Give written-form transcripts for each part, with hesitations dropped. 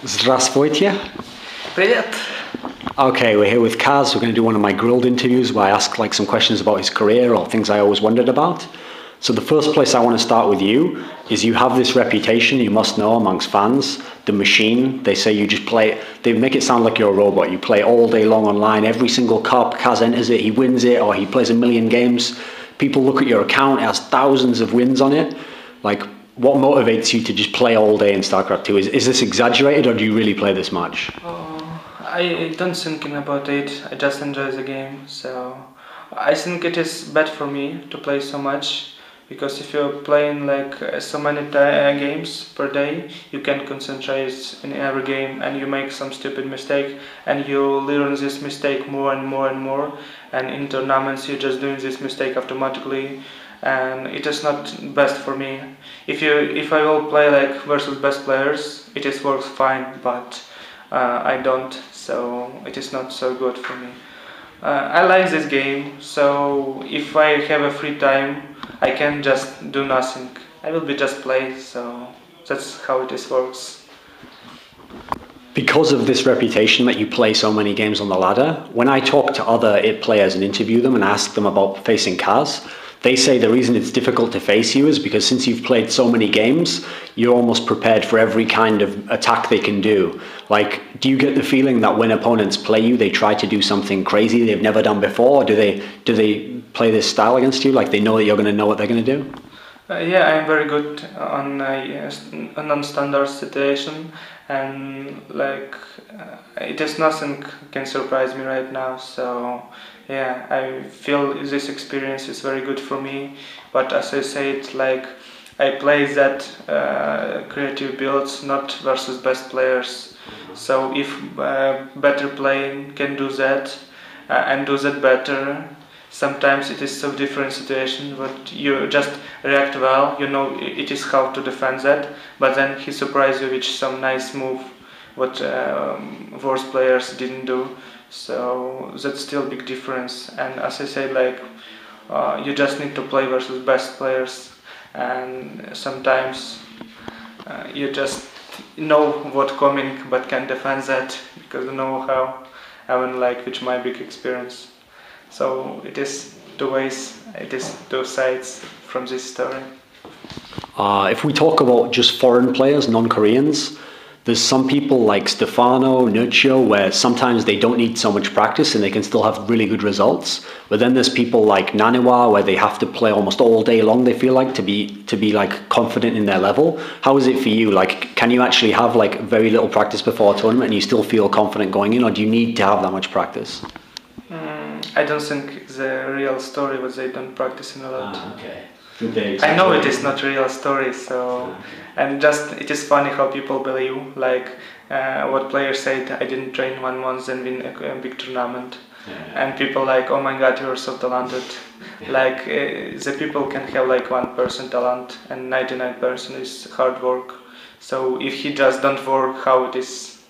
Здравствуйте. Привет. Okay, we're here with Kas. We're going to do one of my grilled interviews where I ask like some questions about his career or things I always wondered about. So the first place I want to start with you is you have this reputation you must know amongst fans, the machine. They say you just play, they make it sound like you're a robot. You play all day long online, every single cup, Kas enters it, he wins it, or he plays a million games. People look at your account, it has thousands of wins on it. Like, what motivates you to just play all day in StarCraft 2? Is this exaggerated, or do you really play this much? I don't thinking about it. I just enjoy the game. So I think it is bad for me to play so much, because if you're playing like so many games per day, you can concentrate in every game, and you make some stupid mistake, and you learn this mistake more and more and more. And in tournaments, you're just doing this mistake automatically, and it is not best for me. If I will play like versus best players, it is works fine, but I don't, so it is not so good for me. I like this game, so if I have a free time, I can just do nothing. I will be just play, so that's how it is works. Because of this reputation that you play so many games on the ladder, when I talk to other IT players and interview them and ask them about facing Kas, they say the reason it's difficult to face you is because since you've played so many games, you're almost prepared for every kind of attack they can do. Like, do you get the feeling that when opponents play you, they try to do something crazy they've never done before? Or do they play this style against you? Like they know that you're going to know what they're going to do? Yeah, I'm very good on non-standard situation, and like it is nothing can surprise me right now. So yeah, I feel this experience is very good for me. But as I said, like I play that creative builds not versus best players. So if better playing can do that and do that better. Sometimes it is so different situation, but you just react well, you know it is how to defend that, but then he surprised you with some nice move, what worse players didn't do, so that's still a big difference. And as I say, like you just need to play versus best players, and sometimes you just know what coming, but can defend that, because you know how, having like which my big experience. So it is two ways, it is two sides from this story. If we talk about just foreign players, non-Koreans, there's some people like Stefano, Nurcio, where sometimes they don't need so much practice and they can still have really good results. But then there's people like Naniwa, where they have to play almost all day long, they feel like, to be like confident in their level. How is it for you? Like, can you actually have like very little practice before a tournament and you still feel confident going in, or do you need to have that much practice? I don't think the real story was they don't practice in a lot. Okay. I know it is not real story, so and just it is funny how people believe like what players said. I didn't train 1 month and win a big tournament, and people like, oh my god, you're so talented. Like the people can have like 1% talent and 99% is hard work. So if he just don't work, how it is?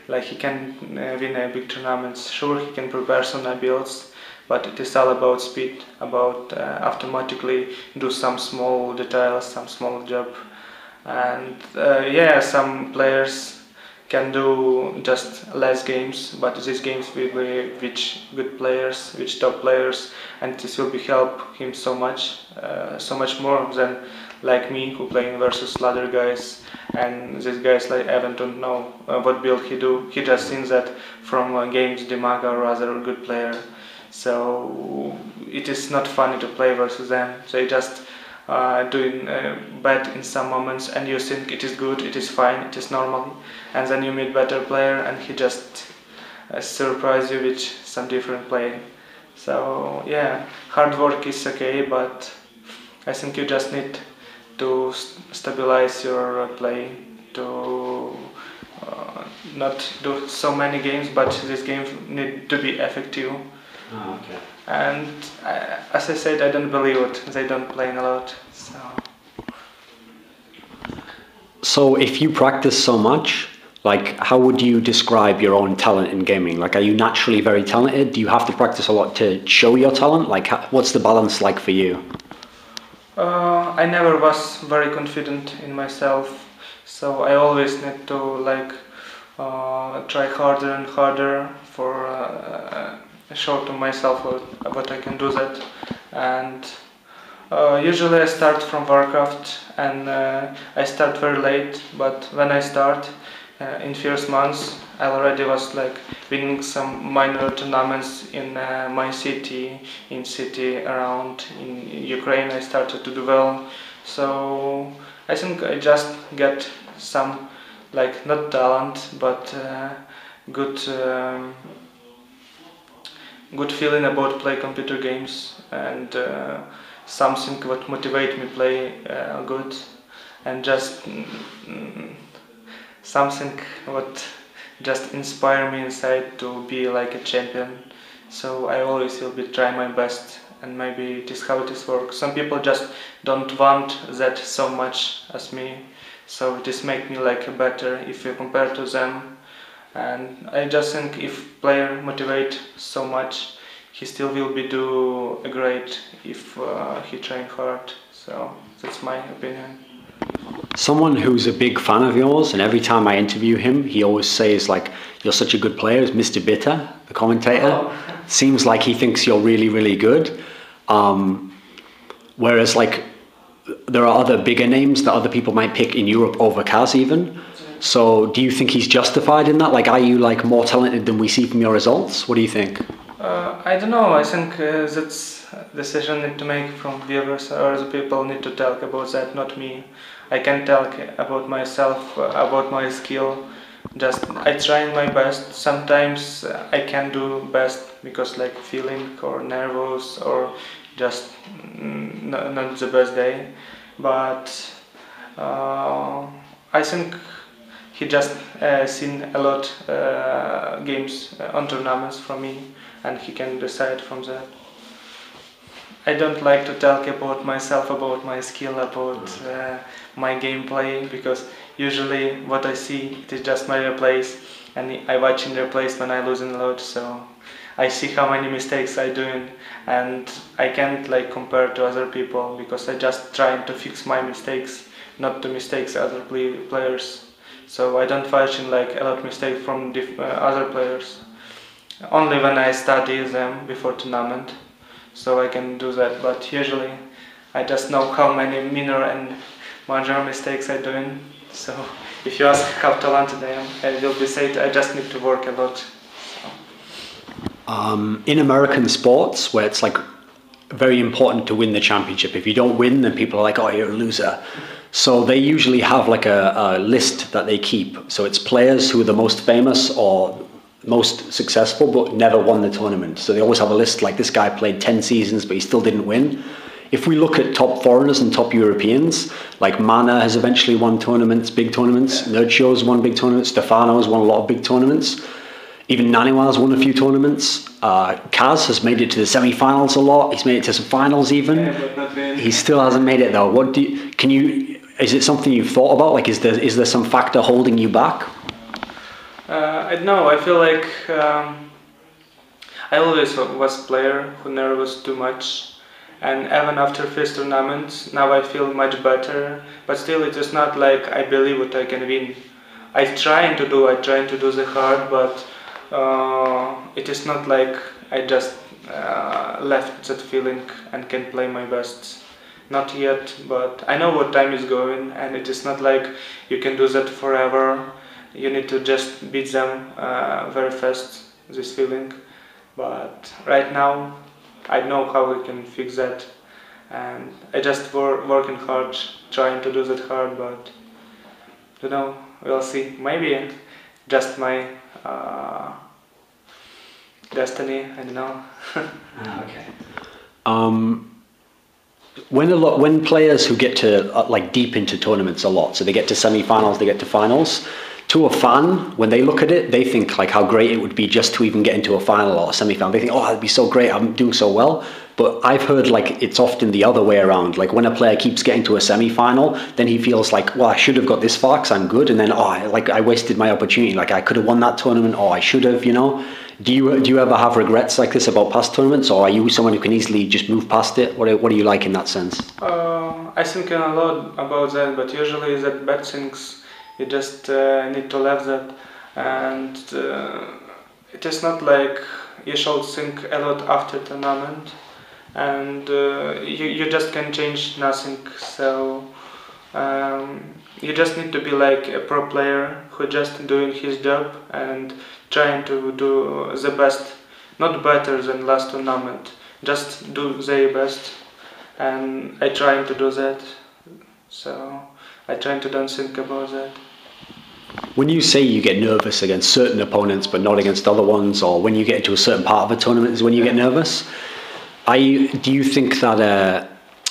Like he can win a big tournaments. Sure, he can prepare some builds, but it is all about speed, about automatically do some small details, some small job. And yeah, some players can do just less games, but these games will be with good players, with top players, and this will be help him so much more than like me, who playing versus ladder guys, and these guys like Evan don't know what build he do. He just thinks that from games Dimaga or other good player. So it is not funny to play versus them. They just doing bad in some moments, and you think it is good, it is fine, it is normal, and then you meet better player, and he just surprise you with some different play. So yeah, hard work is okay, but I think you just need to stabilize your play, to not do so many games, but these games need to be effective. Okay. And as I said, I don't believe it. They don't play a lot. So if you practice so much, like how would you describe your own talent in gaming? Like, are you naturally very talented? Do you have to practice a lot to show your talent? Like, what's the balance like for you? I never was very confident in myself, so I always need to like try harder and harder for show to myself what I can do that. And usually I start from Warcraft, and I start very late, but when I start in first months I already was like winning some minor tournaments in my city, in city around in Ukraine. I started to do well, so I think I just get some, like, not talent, but good good feeling about play computer games, and something what motivate me play good, and just something what just inspire me inside to be like a champion. So I always will be try my best, and maybe it is how it is work. Some people just don't want that so much as me, so it is make me like better if you compare to them. And I just think if player motivate so much, he still will be do great if he train hard. So that's my opinion. Someone who's a big fan of yours, and every time I interview him, he always says like, "You're such a good player," is MrBitter, the commentator. Oh. Seems like he thinks you're really, really good. Whereas like there are other bigger names that other people might pick in Europe over Kas even. So do you think he's justified in that? Like, are you like more talented than we see from your results? What do you think? I don't know. I think that's decision need to make from viewers, or the people need to talk about that, not me. I can talk about myself, about my skill. Just I try my best. Sometimes I can do best because like feeling or nervous or just not the best day. But I think he just seen a lot games on tournaments from me, and he can decide from that. I don't like to talk about myself, about my skill, about my gameplay, because usually what I see it is just my replays, and I watch in replays when I losing a lot, so I see how many mistakes I doing, and I can't like compare to other people because I just trying to fix my mistakes, not to mistakes other players. So I don't watch in like a lot of mistakes from other players. Only when I study them before tournament, so I can do that. But usually, I just know how many minor and major mistakes I'm doing. So if you ask how talented I am, I will be said I just need to work a lot. In American sports, where it's like very important to win the championship. If you don't win, then people are like, "Oh, you're a loser." So they usually have like a list that they keep. So it's players who are the most famous or most successful but never won the tournament. So they always have a list like, this guy played 10 seasons but he still didn't win. If we look at top foreigners and top Europeans, like Mana has eventually won tournaments, big tournaments. NesTea's won big tournaments. Stefano's won a lot of big tournaments. Even Naniwa's won a few tournaments. Kas has made it to the semi-finals a lot. He's made it to some finals even. Yeah, but not win. He still hasn't made it though. What do you, is it something you've thought about? Like, is there some factor holding you back? I don't know. I feel like I always was player who nervous too much, and even after first tournament, now I feel much better. But still, it is not like I believe what I can win. I trying to do the hard, but it is not like I just left that feeling and can play my best. Not yet, but I know what time is going, and it is not like you can do that forever. You need to just beat them very fast, this feeling. But right now, I know how we can fix that, and I just working hard, trying to do that hard, but you know, we'll see. Maybe just my destiny. I don't know. Okay. When players who get to like deep into tournaments a lot, so they get to semi-finals, they get to finals, to a fan, when they look at it, they think like how great it would be just to even get into a final or a semi-final. They think, oh, that'd be so great, I'm doing so well. But I've heard like it's often the other way around. Like when a player keeps getting to a semi-final, then he feels like, well, I should have got this far because I'm good, and then I wasted my opportunity. Like I could have won that tournament, or I should have, you know. Do you ever have regrets like this about past tournaments, or are you someone who can easily just move past it? What are you like in that sense? I think a lot about that, but usually that bad things, you just need to leave that. and it is not like you should think a lot after tournament, and you just can change nothing. So you just need to be like a pro player who just doing his job and trying to do the best, not better than last tournament, just do their best, and I trying to do that. So I trying to don't think about that. When you say you get nervous against certain opponents but not against other ones, or when you get into a certain part of a tournament is when you get nervous, do you think that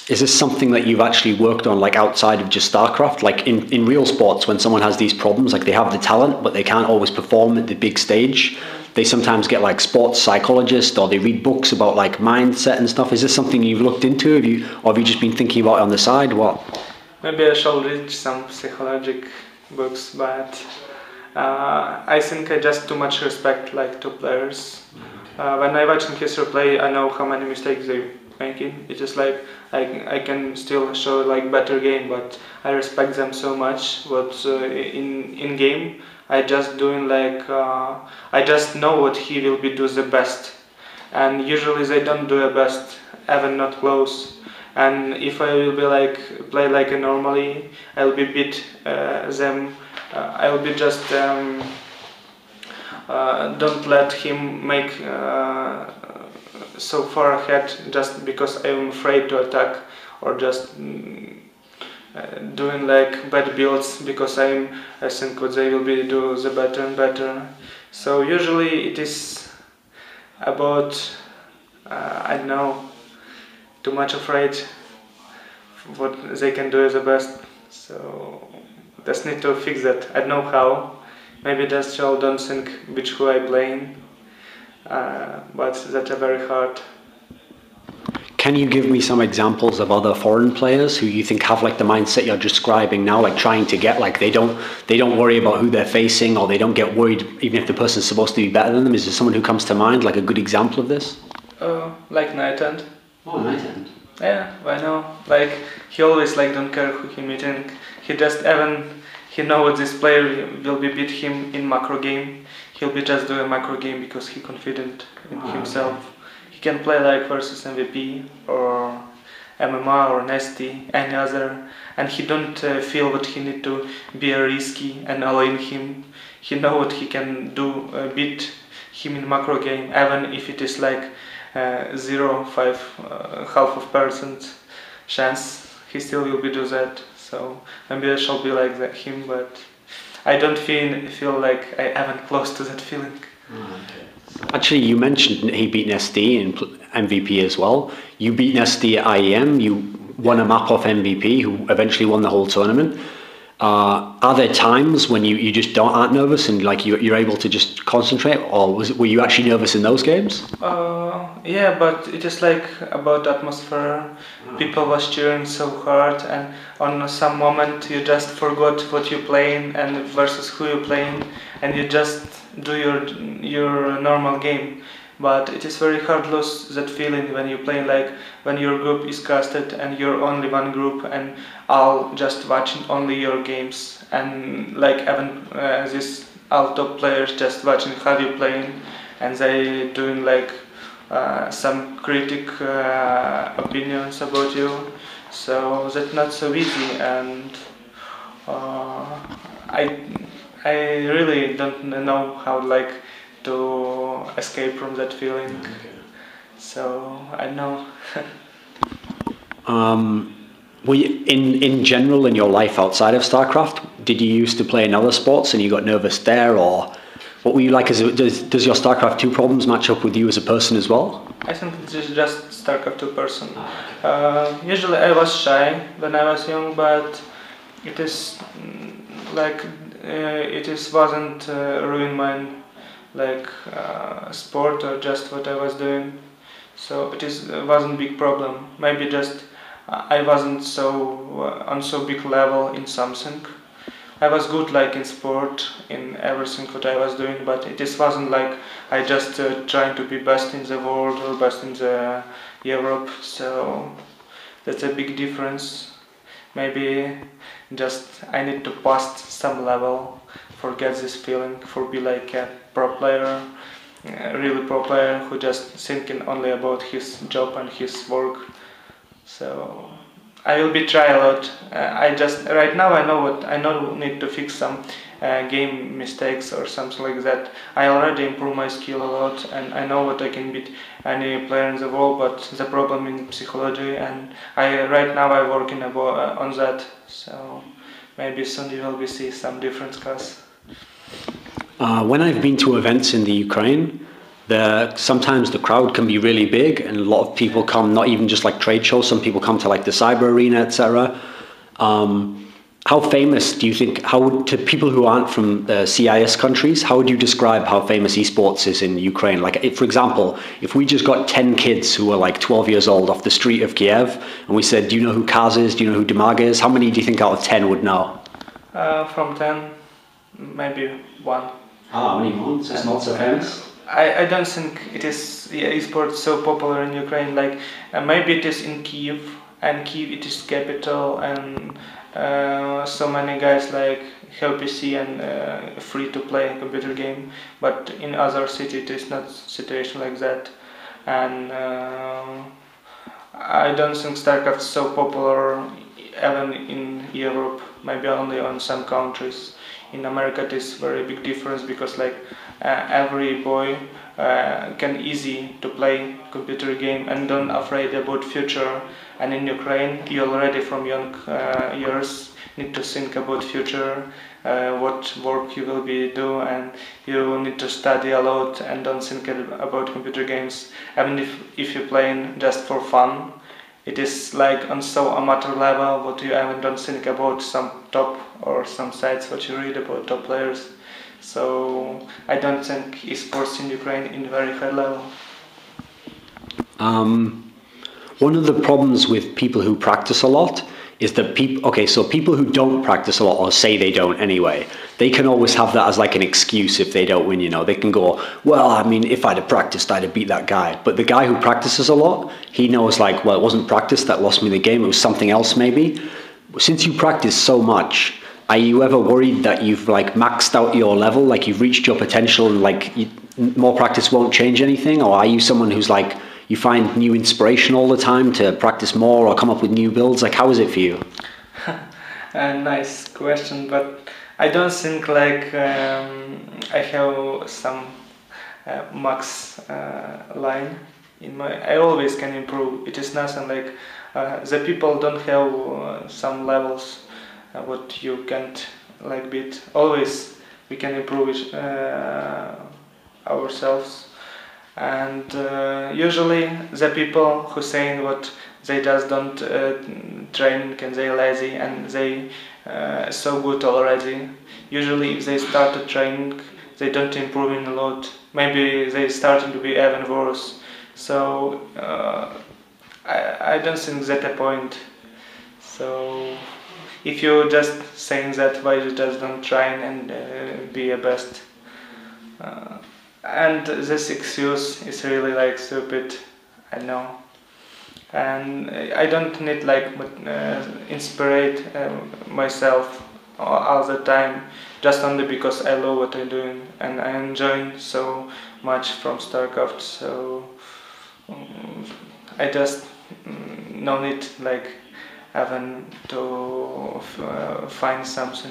is this something that you've actually worked on, like outside of just StarCraft? Like in real sports, when someone has these problems, like they have the talent but they can't always perform at the big stage, they sometimes get like sports psychologists, or they read books about like mindset and stuff. Is this something you've looked into? Or have you just been thinking about it on the side? What? Maybe I shall read some psychologic books, but I think I just too much respect like to players. When I watching Acer play, I know how many mistakes they making. It's just like I can still show like better game, but I respect them so much. But in game, I just doing like I just know what he will be do the best, and usually they don't do the best, even not close. And if I will be like play like a normally, I'll be beat them. I'll be just don't let him make so far ahead just because I'm afraid to attack, or just doing like bad builds because I think what they will be do the better and better. So usually it is about I don't know, too much afraid what they can do the best. So just need to fix that. I don't know how. Maybe just don't think which who I playing, but that's very hard. Can you give me some examples of other foreign players who you think have like the mindset you're describing now, like trying to get, like they don't worry about who they're facing, or they don't get worried even if the person's supposed to be better than them? Is there someone who comes to mind, like a good example of this? Like Night End. Oh, Night End. Yeah, I know. Like he always like don't care who he meeting. He just even he know what this player will be beat him in macro game. He'll be just do a macro game because he confident in himself. Okay. He can play like versus MVP or MMA or NesTea, any other, and he don't feel what he need to be risky and allowing him. He know what he can do, beat him in macro game, even if it is like 0.5 half of percent chance, he still will be do that. So maybe I shall be like that him, but I don't feel like I haven't close to that feeling. Actually, you mentioned he beat NesTea in MVP as well. You beat NesTea at IEM. You won a map off MVP, who eventually won the whole tournament. Are there times when you just aren't nervous and like you're able to just concentrate, or were you actually nervous in those games? Yeah, but it is like about atmosphere. People was cheering so hard, and on some moment you just forgot what you're playing and versus who you're playing, and you just do your normal game. But it is very hard to lose that feeling when you play, like when your group is casted and you're only one group and all just watching only your games, and like even these all top players just watching how you playing, and they doing like some critic opinions about you. So that's not so easy, and I really don't know how like to escape from that feeling. Okay. So I know. Were you, in general in your life outside of StarCraft, did you used to play in other sports and you got nervous there, or what were you like? Does your StarCraft 2 problems match up with you as a person as well? I think it's just StarCraft 2 person. Usually I was shy when I was young, but it is like wasn't ruin my like sport or just what I was doing. So it wasn't big problem. Maybe just I wasn't so on so big level in something. I was good like in sport, in everything what I was doing, but it wasn't like I just trying to be best in the world or best in the Europe. So that's a big difference. Maybe just I need to pass some level forget this feeling, for be like a pro player, a really pro player who just thinking only about his job and his work. So I will be try a lot. I just right now I know need to fix some game mistakes or something like that. I already improve my skill a lot, and I know what I can beat any player in the world. But the problem in psychology, and right now I working on that. So maybe soon you will be see some difference, Kas. When I've been to events in the Ukraine, sometimes the crowd can be really big, and a lot of people come, not even just like trade shows, some people come to like the cyber arena, etc. How famous do you think, to people who aren't from the CIS countries, how would you describe how famous esports is in Ukraine? Like, for example, if we just got 10 kids who are like 12 years old off the street of Kiev, and we said, do you know who Kas is? Do you know who Dimag is? How many do you think out of 10 would know? From 10, maybe 1. Only one? So it's not so famous? I don't think it is esports so popular in Ukraine. Like maybe it is in Kiev, and Kiev it is capital, and so many guys like have PC and free to play computer game. But in other city it is not situation like that, and I don't think StarCraft is so popular even in Europe. Maybe only on some countries. In America it is very big difference because like every boy can easy to play computer game and don't afraid about future. And in Ukraine you already from young years need to think about future, what work you will be do, and you need to study a lot and don't think about computer games. Even if you're playing just for fun, it is like on so amateur level what you even don't think about some top or some sites what you read about top players. So I don't think esports in Ukraine in very high level. One of the problems with people who practice a lot is that people who don't practice a lot, or say they don't anyway, they can always have that as like an excuse if they don't win, They can go, well, I mean, if I'd have practiced, I'd have beat that guy. But the guy who practices a lot, he knows like, well, it wasn't practice that lost me the game, it was something else maybe. Since you practice so much, are you ever worried that you've like maxed out your level, like you've reached your potential and like more practice won't change anything? Or are you someone who's like, you find new inspiration all the time to practice more or come up with new builds? Like, how is it for you? Nice question, but I don't think like I have some max line in my. I always can improve. It is nothing like the people don't have some levels what you can't like beat. Always we can improve ourselves. And usually the people who saying what they just don't train and they lazy and they so good already. Usually if they start training they don't improve a lot. Maybe they starting to be even worse. So I don't think that a point. So if you just saying that, why you just don't try and be a best. And this excuse is really like stupid, I know. And I don't need like inspire myself all the time, just only because I love what I'm doing and I enjoy so much from StarCraft. So I just no need like even to find something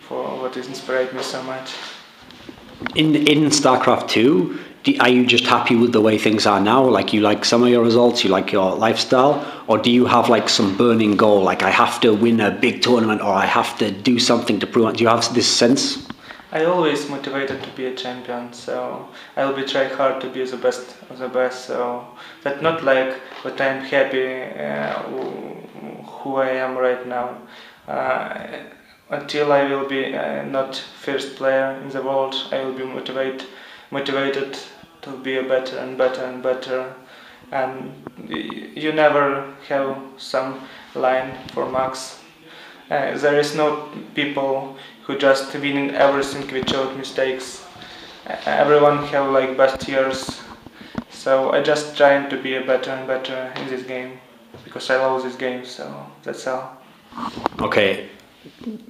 for what has inspired me so much. In StarCraft 2, are you just happy with the way things are now? Like you like some of your results, you like your lifestyle, or do you have like some burning goal? Like I have to win a big tournament, or I have to do something to prove it. Do you have this sense? I always motivated to be a champion, so I will be try hard to be the best of the best. So that's not like what I'm happy who I am right now. Until I will be not first player in the world, I will be motivated to be a better and better and better. And you never have some line for max. There is no people who just winning everything without mistakes. Everyone have like best years. So I just trying to be a better and better in this game because I love this game. So that's all. Okay.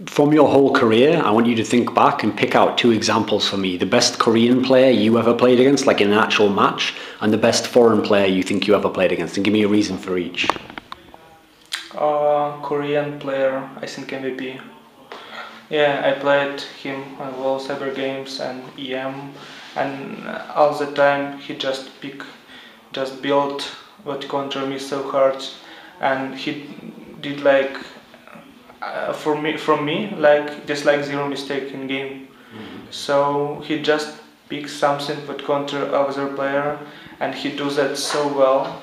from your whole career, I want you to think back and pick out 2 examples for me. The best Korean player you ever played against, like in an actual match, and the best foreign player you think you ever played against, and give me a reason for each. Korean player, I think MVP. Yeah, I played him on World Cyber Games and EM, and all the time he just built what counter me so hard, and he did like from me like just like 0 mistake in game. So he just picks something what counter other player, and he does that so well.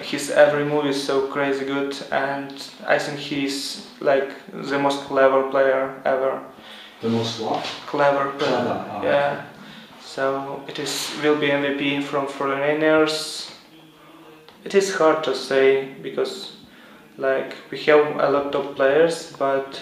His every move is so crazy good, and I think he's like the most clever player ever. The most what? Clever player. Clever. Oh, yeah. okay. So will be MVP from foreigners. It is hard to say because like we have a lot of players, but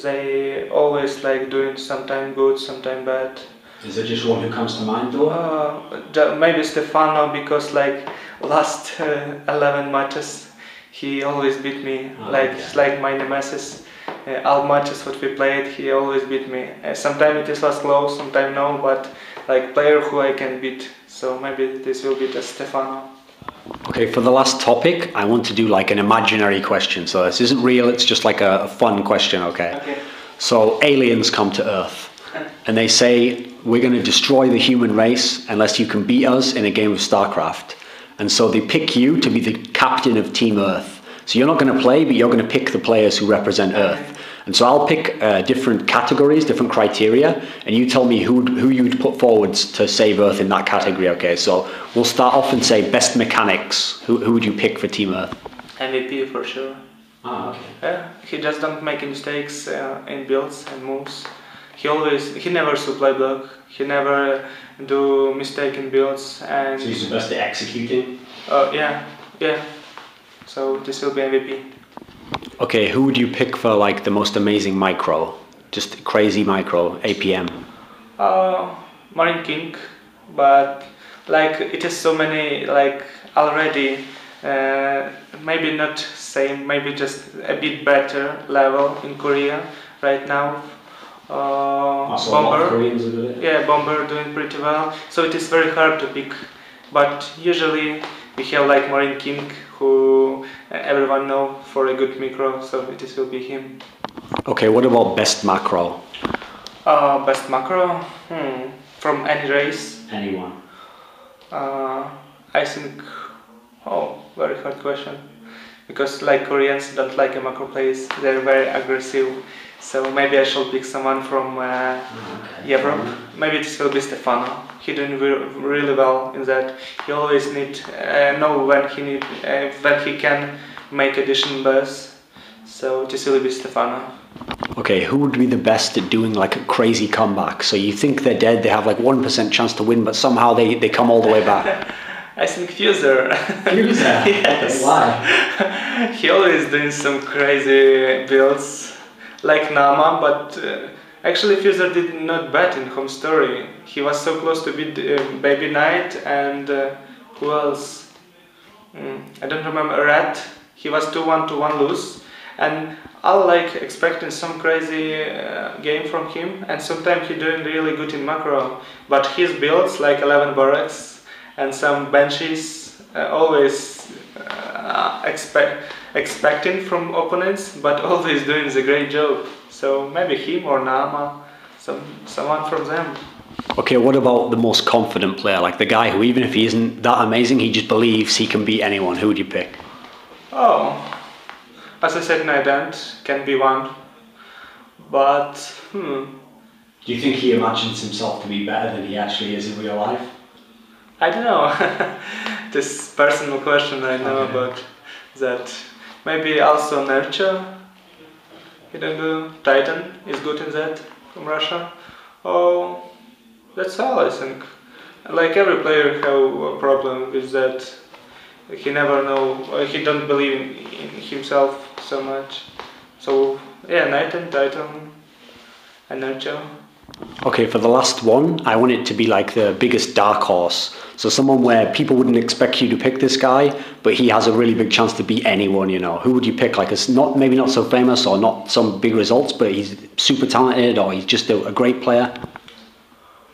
they always like doing sometime good, sometime bad. Is there just one who comes to mind though? Maybe Stefano, because like last 11 matches he always beat me. It's like my nemesis. All matches what we played he always beat me. Sometimes it was close, sometimes no, but like player who I can beat. So maybe this will be just Stefano. Okay, for the last topic, I want to do like an imaginary question. So this isn't real, it's just like a fun question, okay? So aliens come to Earth and they say, we're going to destroy the human race unless you can beat us in a game of StarCraft. And so they pick you to be the captain of Team Earth. So you're not going to play, but you're going to pick the players who represent Earth. And so I'll pick different categories, different criteria, and you tell me who you'd put forwards to save Earth in that category, okay? So we'll start off and say best mechanics. Who would you pick for Team Earth? MVP for sure. Okay. Yeah, he just don't make mistakes in builds and moves. He never supply block. He never do mistake in builds. And so he's the best at executing? Yeah. So this will be MVP. Okay, who would you pick for like the most amazing micro? Just crazy micro, APM? Marine King, but like it is so many like already, maybe not same, maybe just a bit better level in Korea right now. Bomber, Koreans are good at it. Yeah, Bomber doing pretty well. So it is very hard to pick, but usually we have like Marine King, who everyone know for a good micro, so it will be him. Okay, what about best macro? Best macro? From any race? Anyone. I think, very hard question. Because like Koreans don't like a macro plays, they're very aggressive. So maybe I should pick someone from Europe. Maybe this will be Stefano. He doing really well in that. He always need know when he can make addition bursts. So this will be Stefano. Okay, who would be the best at doing like a crazy comeback? So you think they're dead, they have like 1% chance to win, but somehow they come all the way back. I think Fuser. Fuser? Yes. Okay, why? He always doing some crazy builds, like Nama, but actually Fuser did not bad in home story. He was so close to beat Baby Knight and who else? I don't remember. Rat. He was 2-1 to 1 lose, and I like expecting some crazy game from him, and sometimes he doing really good in macro, but his builds like 11 barracks and some benches always expecting from opponents, but always doing the great job. So maybe him or Nama, someone from them. Okay, what about the most confident player, like the guy who even if he isn't that amazing, he just believes he can beat anyone? Who would you pick? As I said, Nidant can be one, but Do you think he imagines himself to be better than he actually is in real life? I don't know. This personal question I know about that. Maybe also Nurture. He don't do Titan is good in that from Russia. That's all I think. Like every player have a problem with that. He never know. He don't believe in himself so much. So yeah, Titan, and Nurture. Okay, for the last one, I want it to be like the biggest dark horse. So someone where people wouldn't expect you to pick this guy, but he has a really big chance to beat anyone, you know. Who would you pick? Like, it's not maybe not so famous or not some big results, but he's super talented or he's just a great player?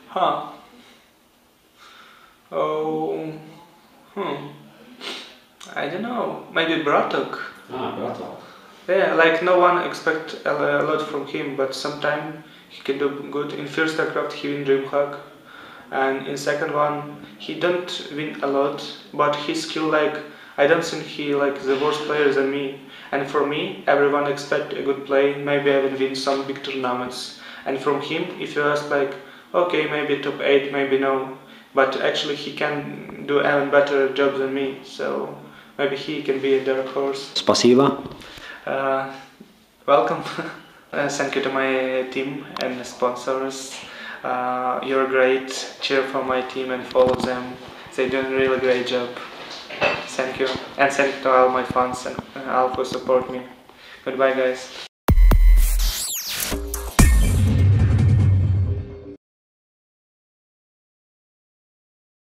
Huh. Oh, I don't know. Maybe Bratok. Ah, Bratok. Yeah, like no one expect a lot from him, but sometimes he can do good. In first aircraft he win DreamHack, and in second one he don't win a lot, but his skill, like, I don't think he like the worst player than me. And for me, everyone expect a good play. Maybe I will win some big tournaments. And from him, if you ask like, okay, maybe top 8, maybe no, but actually he can do even better job than me. So maybe he can be a dark horse. Спасибо. Welcome. Thank you to my team and sponsors. You're great. Cheer for my team and follow them. They're doing a really great job. Thank you. And thank you to all my fans and all who support me. Goodbye, guys.